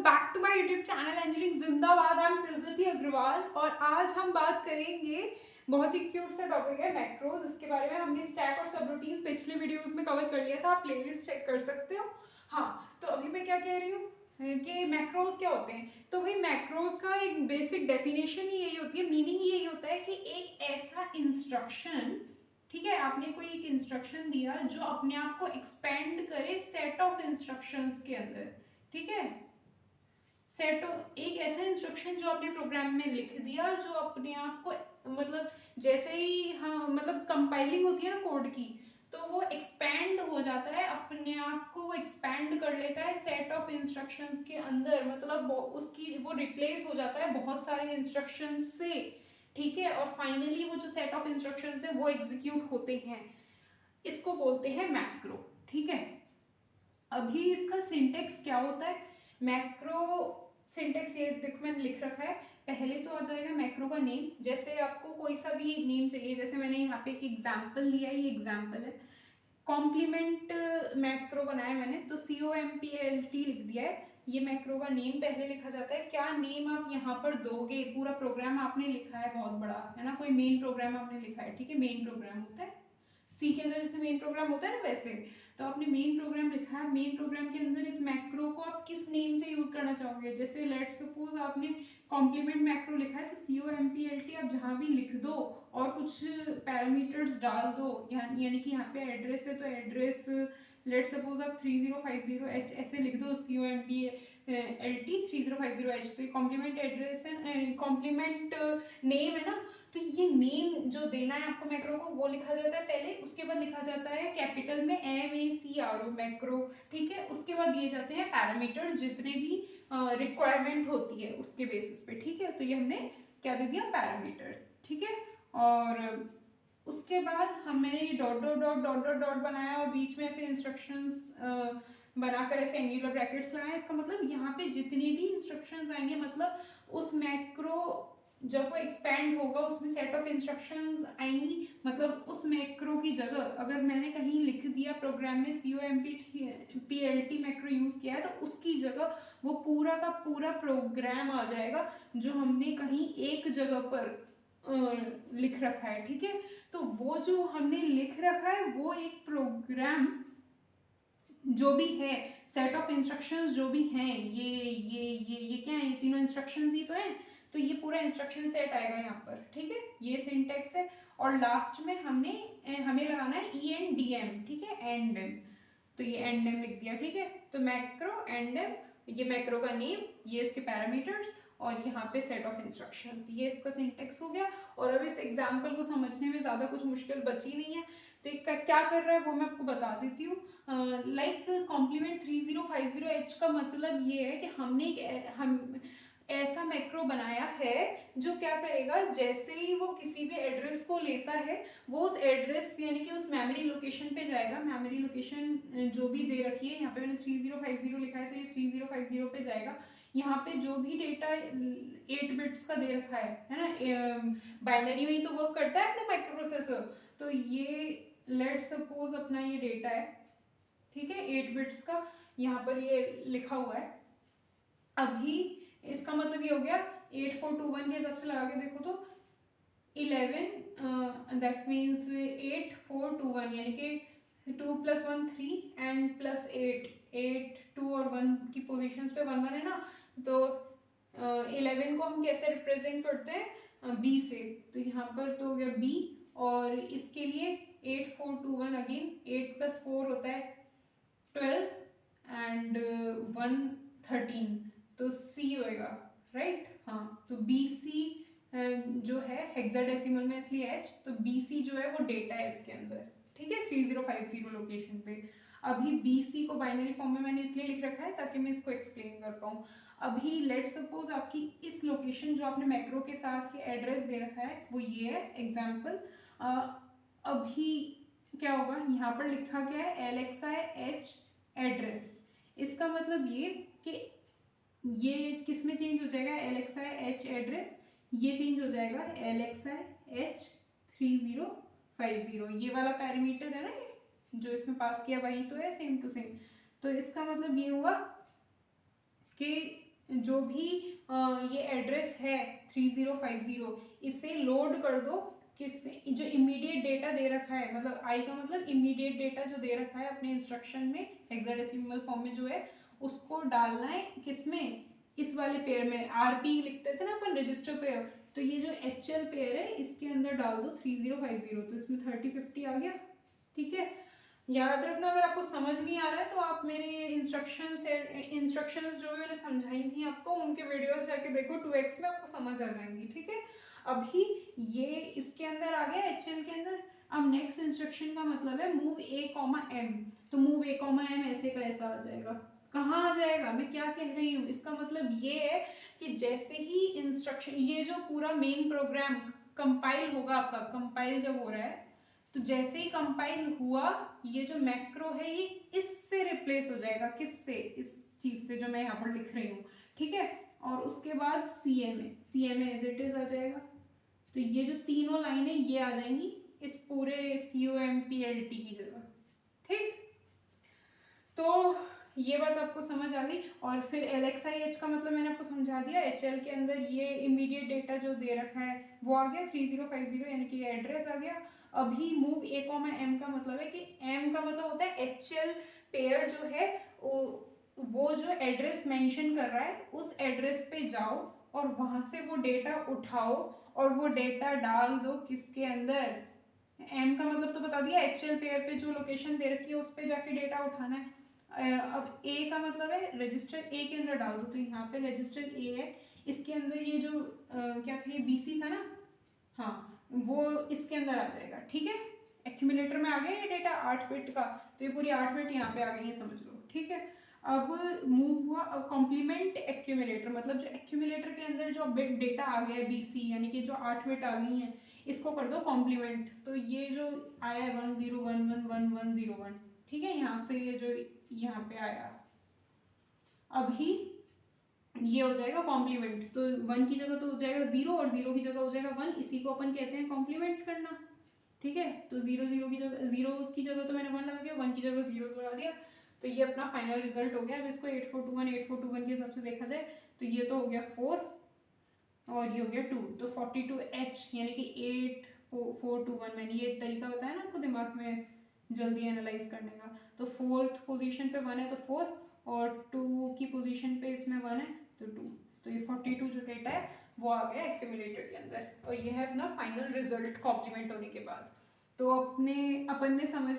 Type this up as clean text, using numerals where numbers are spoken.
Back to my YouTube channel engineering जिंदाबाद। I M प्रगति अग्रवाल और आज हम बात करेंगे बहुत ही क्यूट सा टॉपिक है मैक्रोज। इसके बारे में हमने स्टैक और सबरूटीन्स पिछले वीडियोस में कवर कर लिया था, आप प्लेलिस्ट चेक कर सकते हो। हाँ, तो अभी मैं क्या कह रही हूँ कि मैक्रोज क्या होते हैं। तो भाई मैक्रोज का एक बेसिक डेफिनेशन ही यही होती है, मीनिंग यही होता है कि एक ऐसा इंस्ट्रक्शन, ठीक है, आपने कोई एक इंस्ट्रक्शन दिया जो अपने आप को एक्सपेंड करे सेट ऑफ इंस्ट्रक्शंस के अंदर, ठीक है। सेट एक ऐसा इंस्ट्रक्शन जो आपने प्रोग्राम में लिख दिया जो अपने आप को मतलब जैसे ही हाँ मतलब कंपाइलिंग होती है ना कोड की, तो वो एक्सपैंड हो जाता है, अपने आप को वो एक्सपैंड कर लेता है सेट ऑफ इंस्ट्रक्शंस के अंदर, मतलब उसकी वो रिप्लेस हो जाता है बहुत सारे इंस्ट्रक्शंस से, ठीक है। और फाइनली वो जो सेट ऑफ इंस्ट्रक्शंस है वो एग्जीक्यूट होते हैं, इसको बोलते हैं मैक्रो, ठीक है। अभी इसका सिंटेक्स क्या होता है, मैक्रो सिंटेक्स ये देखो मैंने लिख रखा है। पहले तो आ जाएगा मैक्रो का नेम, जैसे आपको कोई सा भी नेम चाहिए, जैसे मैंने यहाँ पे एक एग्जांपल लिया है, ये एग्जांपल है, कॉम्प्लीमेंट मैक्रो बनाया मैंने, तो COMPLT लिख दिया है। ये मैक्रो का नेम पहले लिखा जाता है, क्या नेम आप यहाँ पर दोगे, पूरा प्रोग्राम आपने लिखा है बहुत बड़ा है ना, कोई मेन प्रोग्राम आपने लिखा है, ठीक है, मेन प्रोग्राम होता है सी के अंदर जैसे मेन प्रोग्राम होता है ना, वैसे तो आपने मेन प्रोग्राम लिखा है, मेन प्रोग्राम के अंदर इस मैक्रो को आप किस नेम से यूज करना चाहोगे। जैसे लेट्स सपोज आपने कॉम्प्लीमेंट मैक्रो लिखा है, तो COMPLT आप जहाँ भी लिख दो और कुछ पैरामीटर्स डाल दो, यानी कि यहाँ पे एड्रेस है तो एड्रेस लेट्स सपोज आप 3050H ऐसे लिख दो, COMPLT 3050H, तो ये कॉम्प्लीमेंट एड्रेस है, कॉम्प्लीमेंट नेम है ना, तो ये नेम जो देना है आपको मैक्रो को वो लिखा जाता है पहले, उसके बाद लिखा जाता है कैपिटल में MACRO मैक्रो, ठीक है। उसके बाद दिए जाते हैं पैरामीटर जितने भी रिक्वायरमेंट होती है उसके बेसिस पे, ठीक है। तो ये हमने क्या दे दिया, पैरामीटर, ठीक है। और उसके बाद मैंने ये dot dot dot dot dot dot बनाया और बीच में ऐसे इंस्ट्रक्शंस बनाकर ऐसे एंगुलर ब्रैकेट्स लगाए। इसका मतलब यहाँ पे जितने भी इंस्ट्रक्शंस आएंगे, मतलब उस मैक्रो जब वो एक्सपैंड होगा उसमें सेट ऑफ इंस्ट्रक्शंस आएंगी, मतलब उस मैक्रो की जगह अगर मैंने कहीं लिख दिया प्रोग्राम में COMPLT मैक्रो यूज किया है, तो उसकी जगह वो पूरा का पूरा प्रोग्राम आ जाएगा जो हमने कहीं एक जगह पर लिख रखा है, ठीक है। तो वो जो हमने लिख रखा है वो एक प्रोग्राम जो भी है, सेट ऑफ इंस्ट्रक्शंस जो भी हैं, ये क्या है, ये तीनों इंस्ट्रक्शंस ही तो हैं, तो ये पूरा इंस्ट्रक्शन सेट आएगा यहाँ पर, ठीक है। ये सिंटेक्स है और लास्ट में हमें लगाना है ENDM, ठीक है, एंडम, तो ये एंडम लिख दिया, ठीक है। तो मैक्रो एंडम, ये मैक्रो का नेम, ये इसके पैरामीटर्स और यहाँ पे सेट ऑफ इंस्ट्रक्शंस, ये इसका सिंटेक्स हो गया। और अब इस एग्जाम्पल को समझने में ज़्यादा कुछ मुश्किल बची नहीं है, तो क्या कर रहा है वो मैं आपको बता देती हूँ। लाइक कॉम्प्लीमेंट 3050H का मतलब ये है कि हमने हम ऐसा मैक्रो बनाया है जो क्या करेगा, जैसे ही वो किसी भी एड्रेस को लेता है वो उस एड्रेस यानी कि उस मेमोरी लोकेशन पे जाएगा, मेमोरी लोकेशन जो भी दे रखी है, यहाँ पे मैंने 3050 लिखा है तो ये 3050 पे जाएगा। यहाँ पे जो भी डेटा 8 बिट्स का दे रखा है ना, बाइनरी में ही तो वर्क करता है अपना माइक्रो प्रोसेसर, तो ये लेट्स सपोज अपना ये डेटा है, ठीक है, 8 बिट्स का, यहाँ पर ये लिखा हुआ है। अभी इसका मतलब ये हो गया 8421 के हिसाब से लगा के देखो तो 11 दैट मीन्स 8421 यानी कि 2 + 1 3 एंड प्लस 8 2 और 1 की पोजीशंस पे 1 1 है ना, तो 11 को हम कैसे रिप्रेजेंट करते हैं, B से, तो यहाँ पर तो हो गया B, और इसके लिए 8421 अगेन 8 + 4 होता है 12 एंड 1 13, तो C होएगा, राइट। हाँ, तो BC जो है हेक्साडेसिमल में इसलिए H, तो BC जो है वो डेटा है इसके अंदर, ठीक है, 3050 लोकेशन पे। अभी BC को बाइनरी फॉर्म में मैंने इसलिए लिख रखा है ताकि मैं इसको एक्सप्लेन कर पाऊँ। अभी लेट सपोज आपकी इस लोकेशन जो आपने मैक्रो के साथ ये एड्रेस दे रखा है वो ये है एग्जाम्पल। अभी क्या होगा, यहाँ पर लिखा गया है LXI-H एड्रेस, इसका मतलब ये कि ये किस में चेंज हो जाएगा, LXI-H एड्रेस ये चेंज हो जाएगा LXI-H 3050, ये वाला पैरामीटर है ना, ये जो इसमें पास किया वही तो है, सेम टू सेम। तो इसका मतलब ये हुआ कि जो भी ये एड्रेस है 3050, इसे लोड कर दो किस जो इमीडिएट डेटा दे रखा है, मतलब आई का मतलब इमीडिएट डेटा जो दे रखा है अपने इंस्ट्रक्शन में हेक्साडेसिमल फॉर्म में जो है उसको डालना है किसमें, इस वाले पेयर में। आरपी लिखते थे ना अपन रजिस्टर पेयर, तो ये जो एचएल पेयर है इसके अंदर डाल दो 3050, तो इसमें 3050 आ गया। ठीक है, याद रखना अगर आपको समझ नहीं आ रहा है तो आप मेरे इंस्ट्रक्शंस जो भी मैंने समझाई थी आपको उनके वीडियोस जाके देखो, 2x में आपको समझ आ जाएंगी। ठीक है, अभी ये इसके अंदर आ गया एचएल के अंदर। अब नेक्स्ट इंस्ट्रक्शन का मतलब है मूव ए कॉमा एम, तो मूव ए कॉमा एम ऐसे का ऐसा आ जाएगा। कहाँ आ जाएगा, मैं क्या कह रही हूँ, इसका मतलब ये है कि जैसे ही इंस्ट्रक्शन, ये जो पूरा मेन प्रोग्राम कंपाइल होगा, आपका कंपाइल जब हो रहा है तो जैसे ही कंपाइल हुआ ये जो मैक्रो है ये इससे रिप्लेस हो जाएगा, किससे, इस चीज से जो मैं यहाँ पर लिख रही हूँ। ठीक है, और उसके बाद C M as it is आ जाएगा। तो ये जो तीनों लाइनें ये आ जाएंगी इस पूरे COMPLT की जगह। ठीक, तो ये बात आपको समझ आ गई। और फिर LXIH का मतलब मैंने आपको समझा दिया, HL के अंदर ये इमीडिएट डेटा जो दे रखा है वो आ गया 3050, यानी कि एड्रेस आ गया। अभी मूव ए कॉमा एम का मतलब है कि एम का मतलब होता है HL पेयर जो है वो जो एड्रेस मेंशन कर रहा है उस एड्रेस पे जाओ और वहां से वो डेटा उठाओ और वो डेटा डाल दो किसके अंदर, एम का मतलब तो बता दिया, HL पेयर पे जो लोकेशन दे रखी है उस पे जाके डेटा उठाना है। अब ए का मतलब है रजिस्टर ए के अंदर डाल दो, तो यहाँ पे रजिस्टर ए है, इसके अंदर ये जो क्या था, ये BC था ना, हाँ वो इसके अंदर आ जाएगा। ठीक है, एक्यूमुलेटर में आ गया ये डेटा 8 बिट का, तो ये पूरी 8 बिट यहाँ पे आ गई है, समझ लो। ठीक है, अब मूव हुआ, अब कॉम्प्लीमेंट एक्यूमुलेटर, मतलब जो एक्यूमुलेटर के अंदर जो बिट डेटा आ गया है BC, यानी कि जो 8 बिट आ गई है इसको कर दो कॉम्प्लीमेंट, तो ये जो आया है 10111101, ठीक है, यहाँ से ये जो यहाँ पे आया अभी ये हो जाएगा कॉम्प्लीमेंट, तो 1 की जगह तो हो जाएगा 0 और 0 की जगह हो जाएगा 1, इसी को अपन कहते हैं कॉम्प्लीमेंट करना। ठीक है, तो 0 की जगह 0 की जगह तो मैंने 1 लगा दिया, 1 की जगह 0 लगा दिया, तो ये अपना फाइनल रिजल्ट हो गया। अब इसको 8421 के हिसाब से देखा जाए तो ये तो हो गया 4 और ये हो गया 2, तो 42H यानी कि 8421, मैंने ये तरीका बताया ना आपको दिमाग में जल्दी एनालाइज करने का। तो 4th पोजीशन पे 1 है तो 4, और 2 की पोजीशन पे इसमें 1 है तो 2, तो ये 42 जो डेटा है वो आ गया एक्यूमुलेटर के अंदर, और ये है अपना फाइनल रिजल्ट कॉम्प्लीमेंट होने के बाद। तो अपन ने समझ